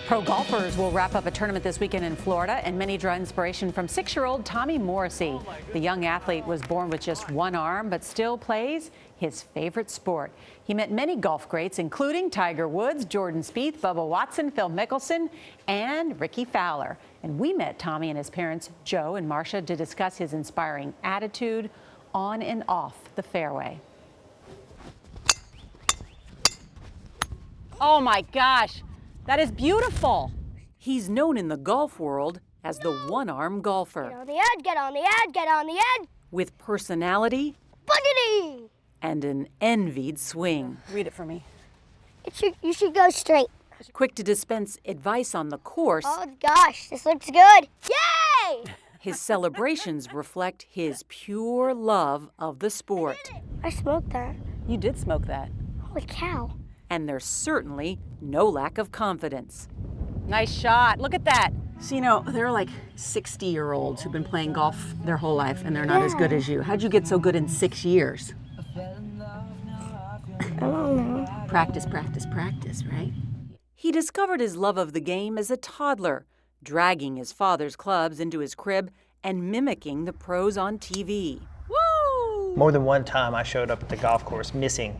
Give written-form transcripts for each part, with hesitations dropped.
Pro golfers will wrap up a tournament this weekend in Florida, and many draw inspiration from 6-year-old Tommy Morrissey. The young athlete was born with just one arm, but still plays his favorite sport. He met many golf greats, including Tiger Woods, Jordan Spieth, Bubba Watson, Phil Mickelson, and Ricky Fowler. And we met Tommy and his parents, Joe and Marcia, to discuss his inspiring attitude on and off the fairway. Oh my gosh, that is beautiful. He's known in the golf world as the one-arm golfer. Get on the edge, get on the edge, get on the edge. With personality Boogity! and an envied swing. Read it for me. You should go straight. Quick to dispense advice on the course, Oh gosh, this looks good. Yay! his celebrations reflect his pure love of the sport. I smoked that. You did smoke that. Holy cow. And there's certainly no lack of confidence. Nice shot. Look at that. So, you know, there are like 60-year-olds who've been playing golf their whole life and they're not as good as you. How'd you get so good in 6 years? I don't know. Practice, practice, practice, right? He discovered his love of the game as a toddler, dragging his father's clubs into his crib and mimicking the pros on TV. Woo! More than one time I showed up at the golf course missing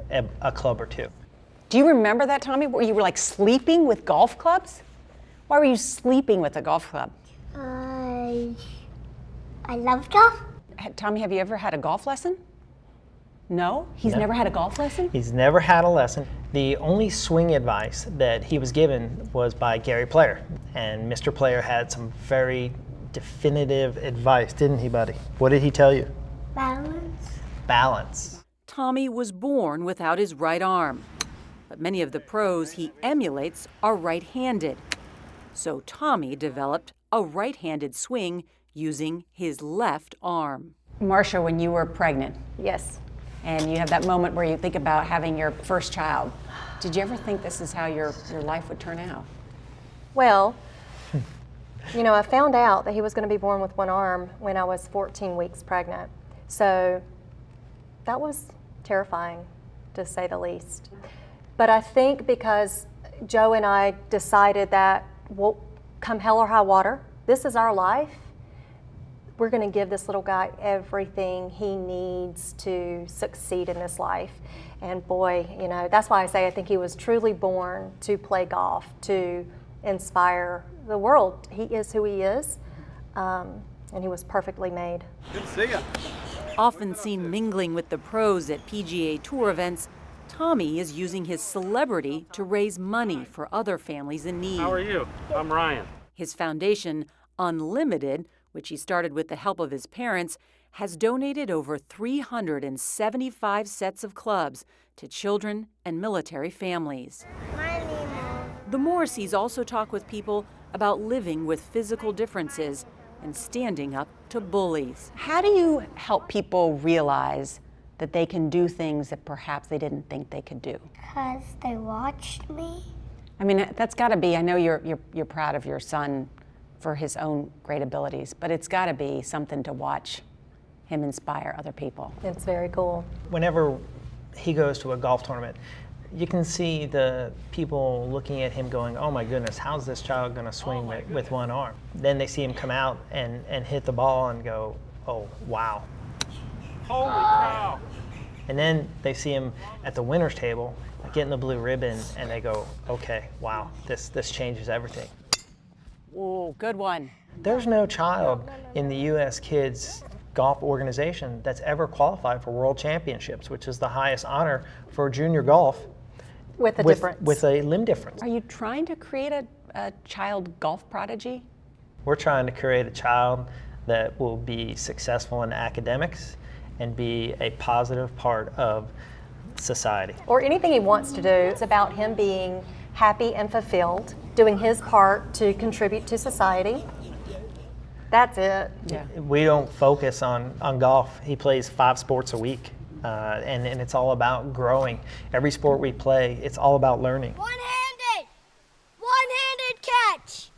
a club or two. Do you remember that, Tommy, where you were like sleeping with golf clubs? Why were you sleeping with a golf club? I love golf. Tommy, have you ever had a golf lesson? No? He's No. never had a golf lesson? He's never had a lesson. The only swing advice that he was given was by Gary Player. And Mr. Player had some very definitive advice, didn't he, buddy? What did he tell you? Balance. Balance. Tommy was born without his right arm, but many of the pros he emulates are right-handed. So Tommy developed a right-handed swing using his left arm. Marcia, when you were pregnant, Yes. and you have that moment where you think about having your first child, did you ever think this is how your life would turn out? Well, you know, I found out that he was going to be born with one arm when I was 14 weeks pregnant. So that was terrifying, to say the least. But I think because Joe and I decided that, well, come hell or high water, this is our life. We're going to give this little guy everything he needs to succeed in this life. And boy, you know, that's why I say I think he was truly born to play golf, to inspire the world. He is who he is, and he was perfectly made. Good to see you. Often seen mingling with the pros at PGA Tour events, Tommy is using his celebrity to raise money for other families in need. How are you? I'm Ryan. His foundation, Unlimited, which he started with the help of his parents, has donated over 375 sets of clubs to children and military families. The Morrisseys also talk with people about living with physical differences and standing up to bullies. How do you help people realize that they can do things that perhaps they didn't think they could do? Because they watched me. I mean, that's got to be, I know you're proud of your son for his own great abilities, but it's got to be something to watch him inspire other people. It's very cool. Whenever he goes to a golf tournament, you can see the people looking at him going, oh my goodness, how's this child going to swing with one arm? Then they see him come out and hit the ball and go, oh, wow. Holy cow. And then they see him at the winner's table, getting the blue ribbon, and they go, okay, wow, this changes everything. Oh, good one. There's no child in the U.S. Kids Golf Organization that's ever qualified for World Championships, which is the highest honor for junior golf. With a difference. With a limb difference. Are you trying to create a child golf prodigy? We're trying to create a child that will be successful in academics and be a positive part of society. Or anything he wants to do. It's about him being happy and fulfilled, doing his part to contribute to society. That's it. Yeah. We don't focus on golf. He plays 5 sports a week, and it's all about growing. Every sport we play, it's all about learning. One-handed catch.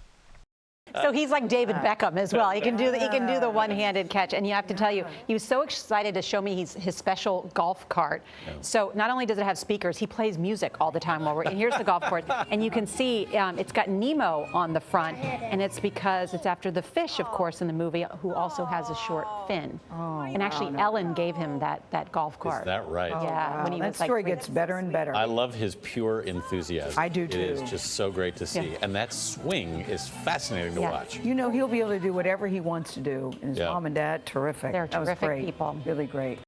So he's like David Beckham as well. He can do the one-handed catch. And you have to tell you, he was so excited to show me his special golf cart. So not only does it have speakers, he plays music all the time while we're. And here's the golf course, and you can see it's got Nemo on the front, and it's because it's after the fish, of course, in the movie, who also has a short fin. And actually, Ellen gave him that golf cart. Is that right? Yeah, when he That was like story 3. gets better and better. I love his pure enthusiasm. I do, too. It is just so great to see. Yeah. And that swing is fascinating to watch. You know, he'll be able to do whatever he wants to do. And his mom and dad, terrific. They're That was terrific great. people. Really great.